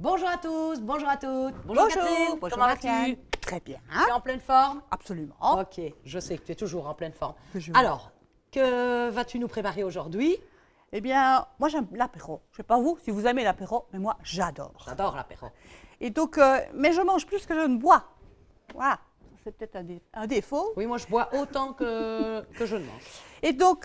Bonjour à tous, bonjour à toutes. Bonjour Catherine, bonjour comment vas-tu? Marianne. Très bien. Tu es en pleine forme? Absolument. Ok, je sais que tu es toujours en pleine forme. Je- Alors, que vas-tu nous préparer aujourd'hui? Eh bien, moi j'aime l'apéro. Je ne sais pas vous, si vous aimez l'apéro, mais moi j'adore. J'adore l'apéro. Et donc, mais je mange plus que je ne bois. Voilà, c'est peut-être un défaut. Oui, moi je bois autant que je ne mange. Et donc,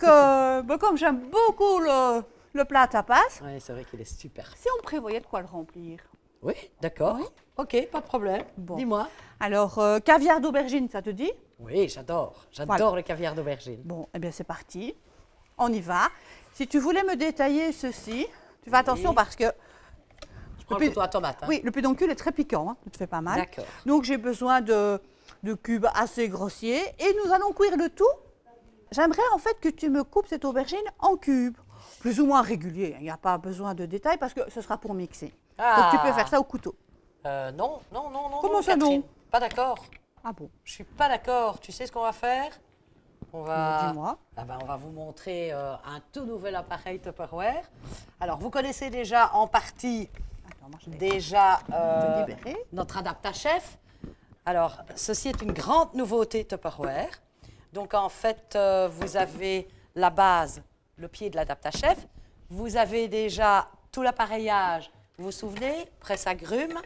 comme j'aime beaucoup le plat à tapas, Oui, c'est vrai qu'il est super. si on prévoyait de quoi le remplir. Oui, d'accord. Oui. Ok, pas de problème. Bon. Dis-moi. Alors, caviar d'aubergine, ça te dit? Oui, j'adore. J'adore Voilà. le caviar d'aubergine. Bon, eh bien c'est parti. On y va. Si tu voulais me détailler ceci, tu fais attention parce que Je prends le couteau à tomate. Hein. oui, le pédoncule est très piquant, hein, ça te fait pas mal. D'accord. Donc j'ai besoin de cubes assez grossiers et nous allons cuire le tout. J'aimerais en fait que tu me coupes cette aubergine en cubes, plus ou moins réguliers. Il n'y a pas besoin de détails parce que ce sera pour mixer. Donc tu peux faire ça au couteau. Non. Comment non, ça, non? Catherine. Pas d'accord. Ah bon? Je suis pas d'accord. Tu sais ce qu'on va faire? On va. Dis-moi. Ah ben, on va vous montrer un tout nouvel appareil Tupperware. Alors, vous connaissez déjà en partie Attends, moi je vais déjà te libérer. notre adaptachef. Alors, ceci est une grande nouveauté Tupperware. Donc, en fait, vous avez la base, le pied de l'adaptachef. Vous avez déjà tout l'appareillage, vous vous souvenez, presse agrumes.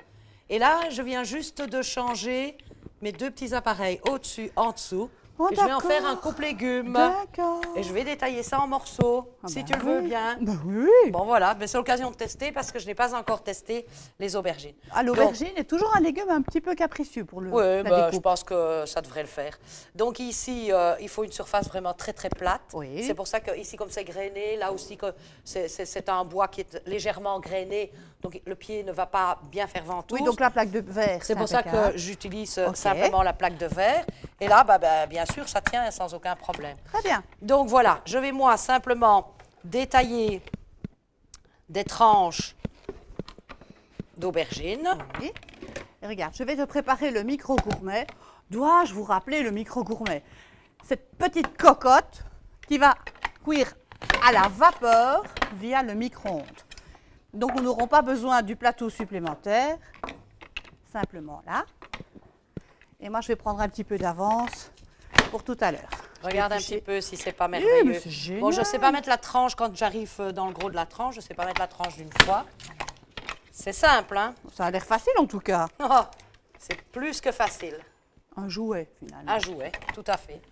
Et là, je viens juste de changer mes deux petits appareils au-dessus, en dessous. Oh, et je vais en faire un d'accord. coupe légumes. D'accord. Et je vais détailler ça en morceaux, Ah si ben tu le veux oui. bien. Ben oui. Bon, voilà, mais c'est l'occasion de tester parce que je n'ai pas encore testé les aubergines. Ah, l'aubergine est toujours un légume un petit peu capricieux pour Oui, la je découpe. pense que ça devrait le faire. Donc ici, il faut une surface vraiment très très plate. Oui. C'est pour ça que ici, comme c'est grainé, là aussi que c'est un bois qui est légèrement grainé, donc le pied ne va pas bien faire ventouse. Oui, donc la plaque de verre. C'est pour ça impeccable. que j'utilise Ok. simplement la plaque de verre. Et là, bien sûr, ça tient sans aucun problème. Très bien. Donc voilà, je vais moi simplement détailler des tranches d'aubergine. Oui. Et regarde, je vais te préparer le micro gourmet. Dois-je vous rappeler le micro gourmet? Cette petite cocotte qui va cuire à la vapeur via le micro-ondes. Donc nous n'aurons pas besoin du plateau supplémentaire. Simplement là. Et moi, je vais prendre un petit peu d'avance pour tout à l'heure. Regarde un éplucher. petit peu si c'est pas mais merveilleux. c'est génial. Bon, je ne sais pas mettre la tranche quand j'arrive dans le gros de la tranche. Je ne sais pas mettre la tranche d'une fois. C'est simple, hein? Ça a l'air facile en tout cas. Oh, c'est plus que facile. Un jouet finalement. Un jouet, tout à fait.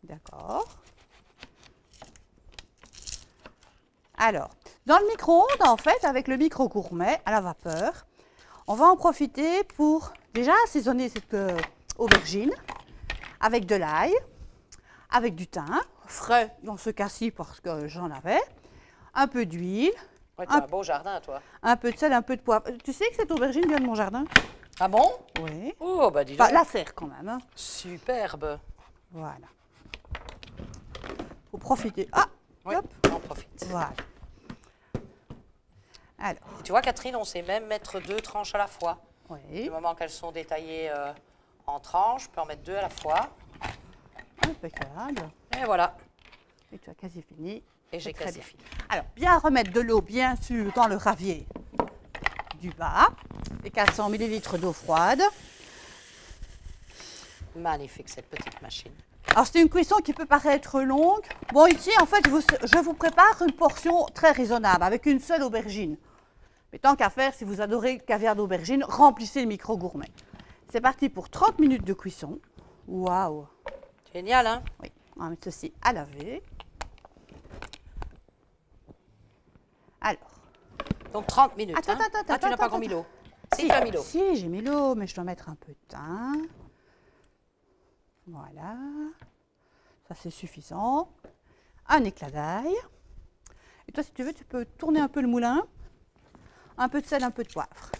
D'accord. Alors, dans le micro-ondes, en fait, avec le micro gourmet à la vapeur, on va en profiter pour déjà assaisonner cette aubergine avec de l'ail, avec du thym, frais dans ce cas-ci parce que j'en avais, un peu d'huile, Ouais, tu as un beau jardin, toi. un peu de sel, un peu de poivre. Tu sais que cette aubergine vient de mon jardin? Ah bon? Oui. Oh, bah dis donc. Enfin, la serre quand même. Hein. Superbe. Voilà. Faut profiter. Ah, Oui, hop, on en profite. voilà. Alors, Tu vois, Catherine, on sait même mettre 2 tranches à la fois. oui, Du moment qu'elles sont détaillées en tranches, je peux en mettre 2 à la fois. impeccable. Et voilà. Et tu as quasi fini. Et j'ai C'est très quasi bien. fini. Alors, bien remettre de l'eau, bien sûr, dans le ravier du bas. Et 400 ml d'eau froide. Magnifique, cette petite machine. Alors, c'est une cuisson qui peut paraître longue. Bon, ici, en fait, je vous prépare une portion très raisonnable, avec une seule aubergine. Mais tant qu'à faire, si vous adorez le caviar d'aubergine, remplissez le micro gourmet. C'est parti pour 30 minutes de cuisson. Waouh! Génial, hein? Oui, on va mettre ceci à laver. Alors, Donc 30 minutes. Attends, hein? attends, Ah, tu n'as pas attends, encore mis l'eau. Si, si, tu as mis l'eau. si, j'ai mis l'eau, mais je dois mettre un peu de thym. Voilà, ça c'est suffisant. Un éclat d'ail. Et toi, si tu veux, tu peux tourner un peu le moulin. Un peu de sel, un peu de poivre.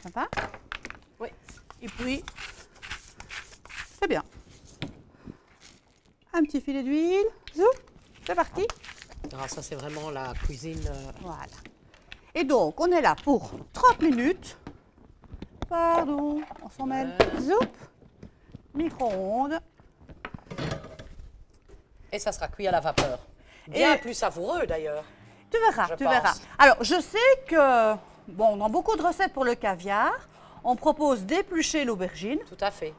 Sympa? Oui. Et puis, c'est bien. Un petit filet d'huile. Zou, c'est parti. Ah, ça, c'est vraiment la cuisine. Voilà. Et donc, on est là pour 30 minutes. Pardon, on s'en mêle. Zoup. Micro-ondes. Et ça sera cuit à la vapeur. Bien Et- plus savoureux, d'ailleurs. Tu verras, je tu pense. verras. Alors, je sais que, bon, dans beaucoup de recettes pour le caviar, on propose d'éplucher l'aubergine, Tout à fait.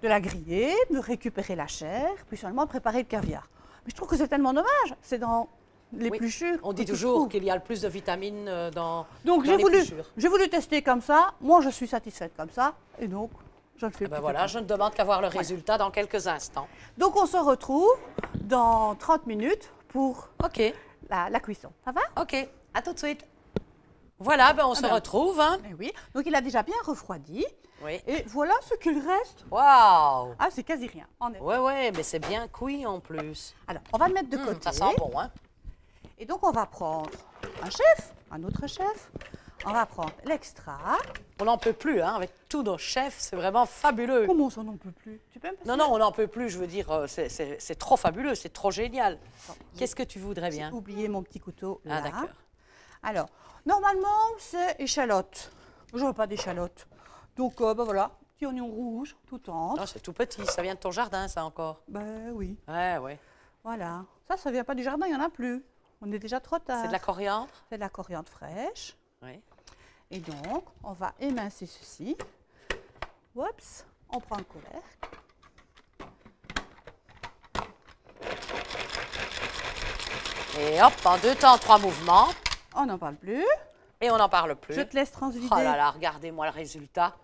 de la griller, de récupérer la chair, puis seulement préparer le caviar. Mais je trouve que c'est tellement dommage. C'est dans l'épluchure. On dit que tu toujours trouves. qu'il y a le plus de vitamines Donc, dans l'épluchure. j'ai voulu tester comme ça. Moi, je suis satisfaite comme ça. Et donc, je le fais Eh ben plus voilà, que je ne demande qu'à voir le résultat dans quelques instants. Donc, on se retrouve dans 30 minutes pour OK, la cuisson. Ça va? OK, à tout de suite. Voilà, ben on se ben. retrouve. Hein. Eh oui. Donc, il a déjà bien refroidi. Oui. Et voilà ce qu'il reste. Waouh! Ah, c'est quasi rien, en effet. Ouais, mais c'est bien cuit en plus. Alors, on va le mettre de côté. Ça sent bon, hein? Et donc, on va prendre un autre chef. On va prendre l'extra. On n'en peut plus, hein, avec tous nos chefs, c'est vraiment fabuleux. Comment ça n'en peut plus? Tu peux me passer? Non, on n'en peut plus, je veux dire, c'est trop fabuleux, c'est trop génial. Qu'est-ce que tu voudrais bien? J'ai oublié mon petit couteau là. Ah, d'accord. Alors, normalement, c'est échalote. Je veux pas d'échalote. Donc, ben voilà, petit oignon rouge, tout tendre. Non, c'est tout petit, ça vient de ton jardin, ça encore. Ben oui, Ouais. voilà. Ça vient pas du jardin, il n'y en a plus. On est déjà trop tard. C'est de la coriandre? C'est de la coriandre fraîche. Oui. Et donc, on va émincer ceci. Oups, on prend le couvercle. Et hop, en 2 temps, 3 mouvements, On n'en parle plus. et on n'en parle plus. Je te laisse transvider. Oh là là, regardez-moi le résultat.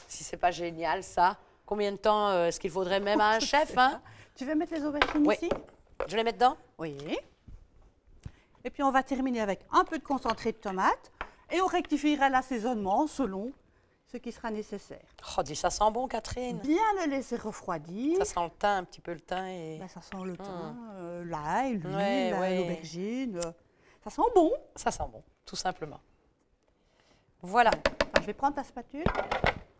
Si c'est pas génial, ça. Combien de temps est-ce qu'il faudrait même à un chef, hein? Tu veux mettre les aubergines Oui. ici? Je les mets dedans? Oui. Et puis, on va terminer avec un peu de concentré de tomate. Et on rectifiera l'assaisonnement selon ce qui sera nécessaire. Oh, dis, ça sent bon, Catherine. Bien le laisser refroidir. Ça sent le thym, un petit peu le thym. Et... Ben, ça sent le thym, l'ail, l'huile, Ouais. l'aubergine. Ça sent bon. Ça sent bon, tout simplement. Voilà, Enfin, je vais prendre ta spatule.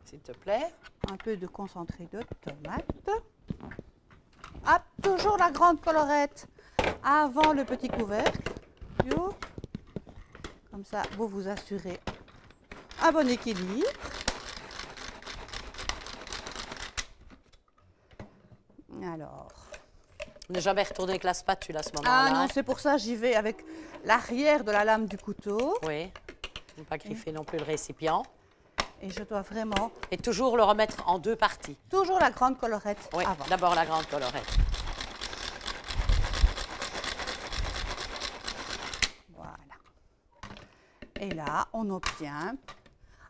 s'il te plaît. Un peu de concentré de tomate. Hop, toujours la grande collerette avant le petit couvercle. Yo. Comme ça, vous vous assurez un bon équilibre. Alors. Ne jamais retourner avec la spatule à ce moment-là. Ah non, hein. c'est pour ça j'y vais avec l'arrière de la lame du couteau. Oui, ne pas griffer non plus le récipient. Et je dois vraiment Et toujours le remettre en 2 parties. toujours la grande collerette Oui, avant. d'abord la grande collerette. Voilà. Et là, on obtient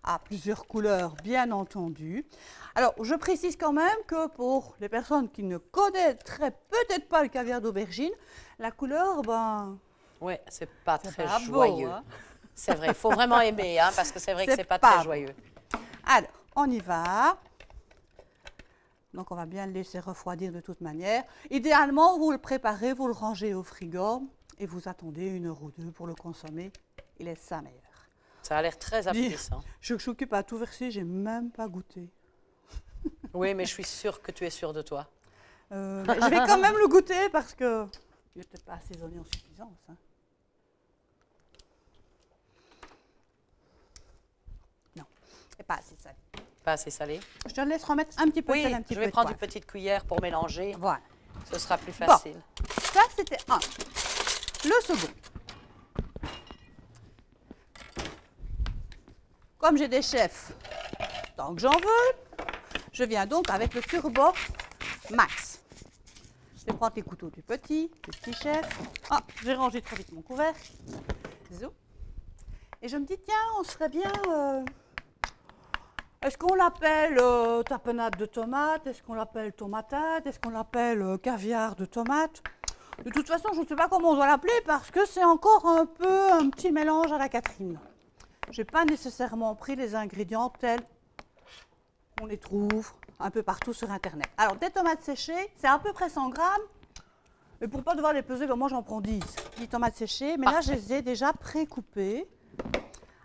à plusieurs couleurs, bien entendu. Alors, je précise quand même que pour les personnes qui ne connaîtraient peut-être pas le caviar d'aubergine, la couleur, ben, Oui, c'est pas c'est très pas beau, joyeux. hein. C'est vrai, il faut vraiment aimer, hein, parce que c'est vrai que C'est c'est pas pas très beau. joyeux. Alors, on y va. Donc, on va bien le laisser refroidir de toute manière. Idéalement, vous le préparez, vous le rangez au frigo et vous attendez 1 heure ou 2 pour le consommer. Il est sa mère. Ça a l'air très appétissant. Je s'occupe à tout verser, j'ai même pas goûté. Oui, mais je suis sûre que tu es sûre de toi. Mais je vais quand même le goûter parce que il n'est peut-être pas assaisonné en suffisance. Hein. Non, c'est pas assez salé. Pas assez salé. Je te laisse remettre un petit peu de Oui, sel, un petit je peu vais de prendre une poivre. petite cuillère pour mélanger. Voilà. Ce sera plus facile. Ça, c'était un. Le second. Comme j'ai des chefs, tant que j'en veux, je viens donc avec le Turbo Max. Je vais prendre les couteaux du petit chef. Ah, j'ai rangé trop vite mon couvercle. Zou. Et je me dis, tiens, on serait bien... est-ce qu'on l'appelle tapenade de tomate? Est-ce qu'on l'appelle tomatade? Est-ce qu'on l'appelle caviar de tomate? De toute façon, je ne sais pas comment on doit l'appeler parce que c'est encore un peu un petit mélange à la Catherine. Je n'ai pas nécessairement pris les ingrédients tels qu'on les trouve un peu partout sur Internet. Alors, des tomates séchées, c'est à peu près 100 grammes. Mais pour ne pas devoir les peser, ben moi j'en prends 10 tomates séchées. Mais là, je les ai déjà pré-coupées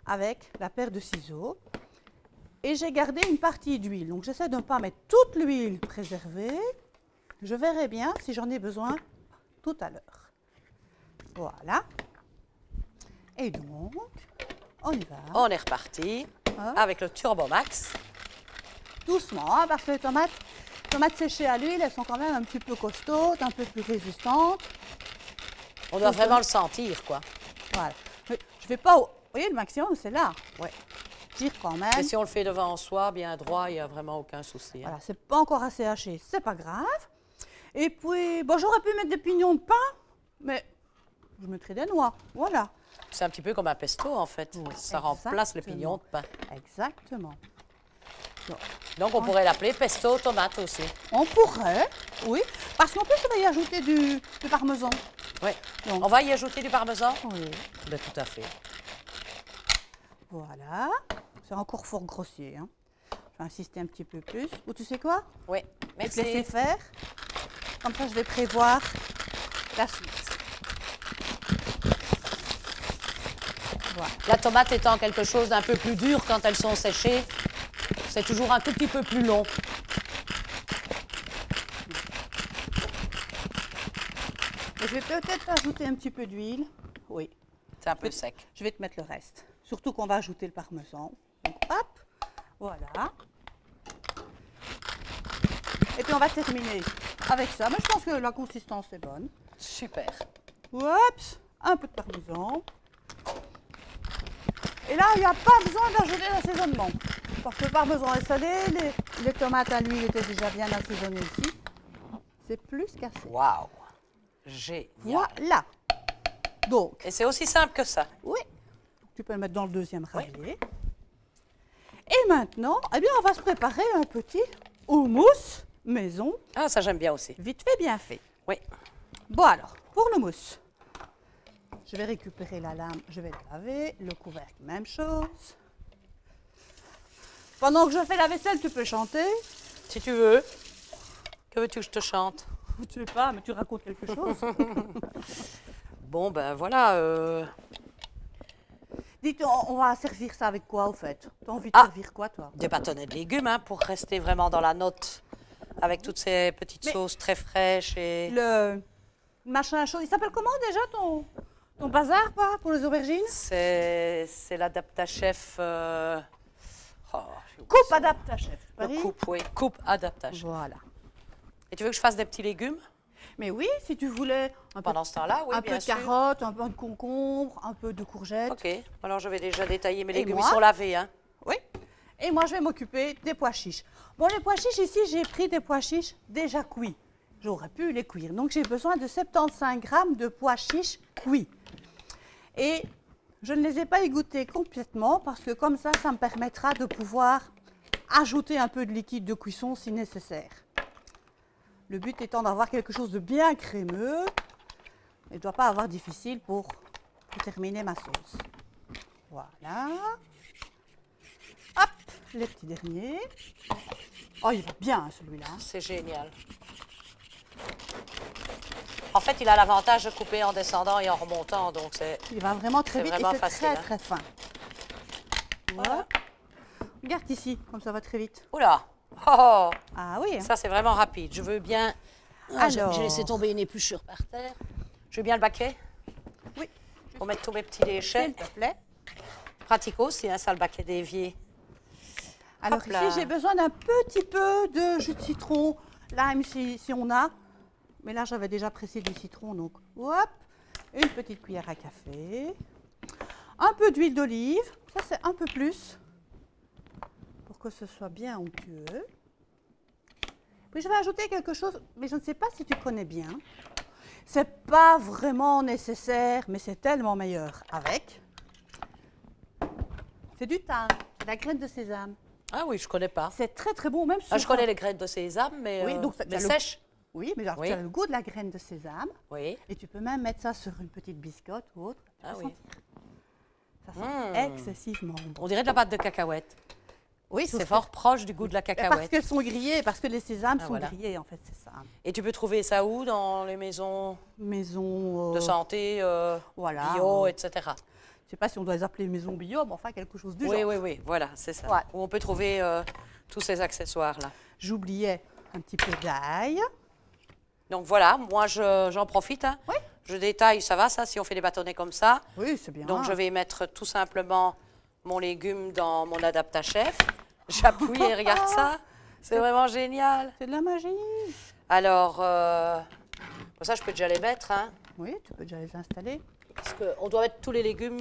avec la paire de ciseaux. Et j'ai gardé une partie d'huile. Donc, j'essaie de ne pas mettre toute l'huile préservée. Je verrai bien si j'en ai besoin tout à l'heure. Voilà. Et donc, on y va. On est reparti Hein? avec le Turbo Max. Doucement, hein, parce que les tomates séchées à l'huile, elles sont quand même un petit peu costaudes, un peu plus résistantes. On doit vraiment le sentir, quoi. Voilà. Mais je vais pas... Vous voyez, le maximum, c'est là. Ouais. Tire quand même. Et si on le fait devant soi, bien droit, il n'y a vraiment aucun souci. Hein. Voilà, c'est pas encore assez haché, c'est pas grave. Et puis, bon, j'aurais pu mettre des pignons de pain, mais je mettrai des noix. Voilà. C'est un petit peu comme un pesto, en fait. Oui, Ça remplace les exactement. pignons de pain. Exactement. Donc, on pourrait l'appeler pesto tomate aussi. On pourrait, oui, parce qu'en plus, on va y ajouter du parmesan. Oui. Donc. On va y ajouter du parmesan? Oui. Ben, tout à fait. Voilà. C'est encore fort grossier. Hein. Je vais insister un petit peu plus. Ou tu sais quoi? Oui, Je vais te laisser merci. faire. Comme ça, je vais prévoir la suite. Voilà. La tomate étant quelque chose d'un peu plus dur quand elles sont séchées, c'est toujours un tout petit peu plus long. Et je vais peut-être ajouter un petit peu d'huile. Oui. C'est un peu sec. Je vais te mettre le reste. Surtout qu'on va ajouter le parmesan. Donc, hop, voilà. Et puis, on va terminer avec ça. Mais je pense que la consistance est bonne. Super. Oups, un peu de parmesan. Et là, il n'y a pas besoin d'ajouter l'assaisonnement. Parce que le parmesan est salé, les tomates à l'huile étaient déjà bien assaisonnées ici. C'est plus qu'assez. Waouh! Génial. Voilà. Donc, Et c'est aussi simple que ça. oui, tu peux le mettre dans le deuxième râpé. Et maintenant, eh bien, on va se préparer un petit houmous maison, Ah, ça j'aime bien aussi. vite fait, bien fait. Oui. Bon alors, pour le mousse, je vais récupérer la lame, je vais le laver, le couvercle, même chose. Pendant que je fais la vaisselle, tu peux chanter. Si tu veux. Que veux-tu que je te chante? Tu sais pas, mais tu racontes quelque chose. Bon, ben voilà. Dites, on va servir ça avec quoi, au fait? T'as envie de Ah. servir quoi, toi? Des bâtonnets de légumes, hein, pour rester vraiment dans la note. Avec toutes ces petites Mais- sauces très fraîches et... Le machin chaud, il s'appelle comment déjà ton bazar, pas, pour les aubergines? C'est l'adaptachef... oh, j'ai oublié Coupe son nom. adaptachef. Le coupe, oui. Coupe adaptachef. Voilà. Et tu veux que je fasse des petits légumes Mais oui, si tu voulais un peu, pendant ce temps-là? Oui, un peu bien de sûr. carottes, un peu de concombre, un peu de courgettes. Ok. Alors, je vais déjà détailler mes Et légumes. moi Ils sont lavés, hein. Oui. Et moi, je vais m'occuper des pois chiches. Bon, les pois chiches, ici, j'ai pris des pois chiches déjà cuits. J'aurais pu les cuire. Donc, j'ai besoin de 75 grammes de pois chiches cuits. Et je ne les ai pas égouttés complètement parce que comme ça me permettra de pouvoir ajouter un peu de liquide de cuisson si nécessaire. Le but étant d'avoir quelque chose de bien crémeux. Il ne doit pas avoir difficile pour terminer ma sauce. Voilà. Hop, les petits derniers. Oh, il va bien celui-là. C'est génial. En fait, il a l'avantage de couper en descendant et en remontant, donc c'est... Il va vraiment très C'est vite vraiment et c'est facile, très hein. très fin. Voilà. Regarde ici, comme ça va très vite. Oula! Oh, Ah oui. ça, c'est vraiment rapide. Je veux bien... Ah, Alors. j'ai laissé tomber une épluchure par terre. Je veux bien le baquet Oui. pour mettre tous mes petits déchets. S'il te plaît. Pratique aussi, hein, ça, le baquet d'évier. Alors Hop ici, là. j'ai besoin d'un petit peu de jus de citron, lime si on a. Mais là, j'avais déjà pressé du citron, donc hop, une petite cuillère à café. Un peu d'huile d'olive, ça c'est un peu plus, pour que ce soit bien onctueux. Puis je vais ajouter quelque chose, mais je ne sais pas si tu connais bien. C'est pas vraiment nécessaire, mais c'est tellement meilleur avec. C'est du thym, la graine de sésame. Ah oui, je connais pas. C'est très très bon, même Ah, sur je connais les graines de sésame, mais, Oui, donc ça- mais le- sèches. Oui, mais alors, Oui. tu as le goût de la graine de sésame Oui. et tu peux même mettre ça sur une petite biscotte ou autre. Tu Ah peux oui. sentir. Ça sent excessivement bon. On dirait de la pâte de cacahuète. Oui, C'est fort proche du goût de la Parce cacahuète. qu'elles sont grillées, parce que les sésames sont voilà. grillés, en fait, c'est ça. Et tu peux trouver ça où? Dans les maisons Maison. de santé, voilà. bio, etc. Je ne sais pas si on doit les appeler maison bio, mais enfin quelque chose du Oui, genre. oui, oui, voilà, c'est ça. Ouais. Où on peut trouver tous ces accessoires-là. J'oubliais un petit peu d'ail. Donc voilà, moi j'en profite. Hein. Oui. Je détaille, ça va ça, si on fait des bâtonnets comme ça. Oui, c'est bien. Donc je vais mettre tout simplement mon légume dans mon adaptachef. J'appuie et regarde ça. C'est vraiment génial. C'est de la magie. Alors, ça je peux déjà les mettre. Hein. Oui, tu peux déjà les installer. Parce qu'on doit mettre tous les légumes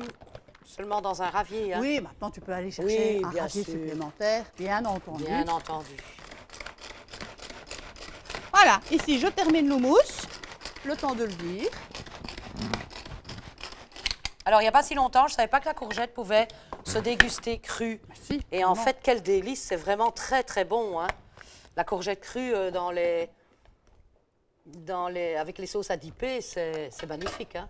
seulement dans un ravier. Hein. Oui, maintenant tu peux aller chercher Oui, un bien ravier sûr. supplémentaire, bien entendu. Bien entendu. Voilà, ici je termine l'houmous, le temps de le dire. Alors, il n'y a pas si longtemps, je ne savais pas que la courgette pouvait se déguster crue. Bah, si, Et en vraiment. fait, quel délice, c'est vraiment très très bon. Hein. La courgette crue avec les sauces à dipper, c'est magnifique. Hein.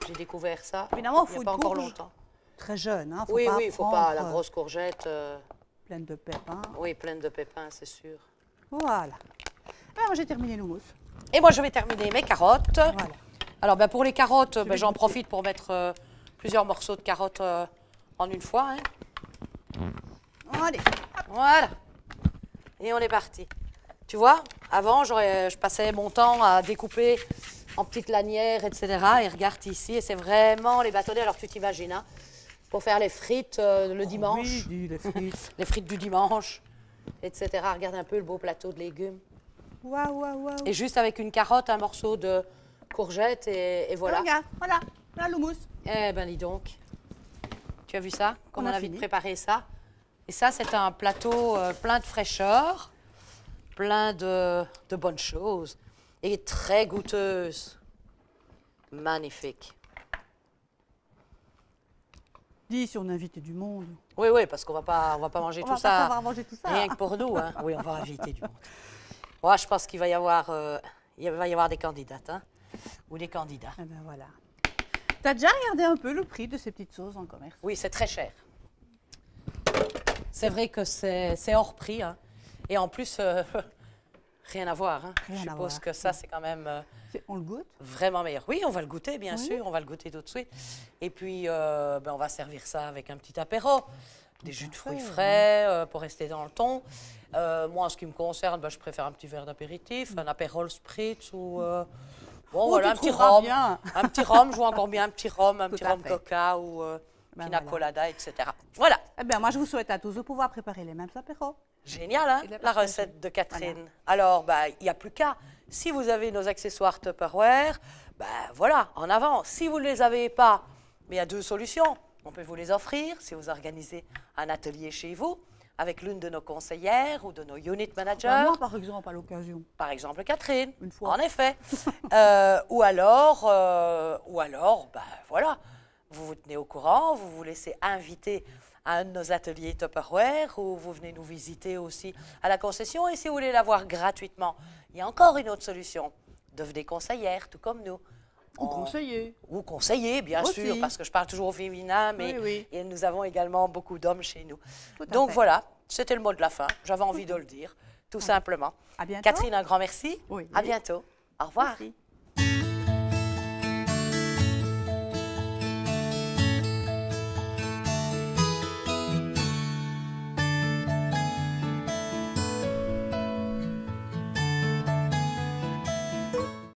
J'ai découvert ça Évidemment, il faut n'y a pas une encore courge longtemps. Très jeune, hein. Oui, il ne faut pas la prendre, grosse courgette. pleine de pépins. Oui, pleine de pépins, c'est sûr. Voilà. Ah, moi j'ai terminé l'houmous. Et moi, je vais terminer mes carottes. Voilà. Alors, pour les carottes, vais j'en goûter. profite pour mettre plusieurs morceaux de carottes en une fois. Hein. Allez, Voilà. Et on est parti. Tu vois, avant, je passais mon temps à découper en petites lanières, etc. Et regarde ici, et c'est vraiment les bâtonnets. Alors, tu t'imagines, hein, pour faire les frites le dimanche, oui, dis les frites. les frites du dimanche, etc. Regarde un peu le beau plateau de légumes. Waouh, waouh, waouh. Et juste avec une carotte, un morceau de courgette, et voilà. Regarde, voilà, la l'houmous. Eh ben, dis donc. Tu as vu ça? Comme On on a a vite fini. préparé ça. Et ça, c'est un plateau plein de fraîcheur, plein de bonnes choses et très goûteuse. Magnifique. Dis si on invitait du monde. Oui, parce qu'on va pas manger On tout va pas ça savoir manger tout ça. rien que pour nous. Hein. Oui, on va inviter du monde. Ouais, je pense qu'il va y avoir, des candidates hein, ou des candidats. Eh ben voilà. T'as déjà regardé un peu le prix de ces petites sauces en commerce? Oui, c'est très cher. C'est vrai que c'est hors prix. Hein. Et en plus, rien à voir. Hein. Rien à Je suppose voir. que ça, c'est quand même On le goûte? vraiment meilleur. Oui, on va le goûter, bien Oui. sûr. On va le goûter tout de suite. Et puis, on va servir ça avec un petit apéro. Des jus de fruits frais pour rester dans le ton. Moi, en ce qui me concerne, je préfère un petit verre d'apéritif, un apérol spritz ou... bon, Oh, voilà, tu un petit trouveras rhum. bien. Un petit rhum, je vois encore bien un petit rhum, un Tout petit à rhum fait. coca ou Ben pina voilà. colada, etc. Voilà. Eh bien, moi, je vous souhaite à tous de pouvoir préparer les mêmes apéros. Génial, hein, Et de la la partager. recette de Catherine. Alors, il n'y a plus qu'à. Si vous avez nos accessoires Tupperware, voilà, en avant. Si vous ne les avez pas, mais il y a deux solutions. On peut vous les offrir si vous organisez un atelier chez vous avec l'une de nos conseillères ou de nos unit managers. Moi, par exemple, à l'occasion. Par exemple, Catherine. Une fois. En effet. Ou alors, voilà, vous vous tenez au courant, vous vous laissez inviter à un de nos ateliers Tupperware ou vous venez nous visiter aussi à la concession. Et si vous voulez l'avoir gratuitement, il y a encore une autre solution. Devenez conseillère, tout comme nous. Ou conseiller. Ou conseiller, bien Aussi. sûr, parce que je parle toujours au féminin, mais Oui. et nous avons également beaucoup d'hommes chez nous. Tout à Donc fait. voilà, c'était le mot de la fin. J'avais envie de le dire, tout simplement. À bientôt. Catherine, un grand merci. Oui. À bientôt. Au revoir. Merci.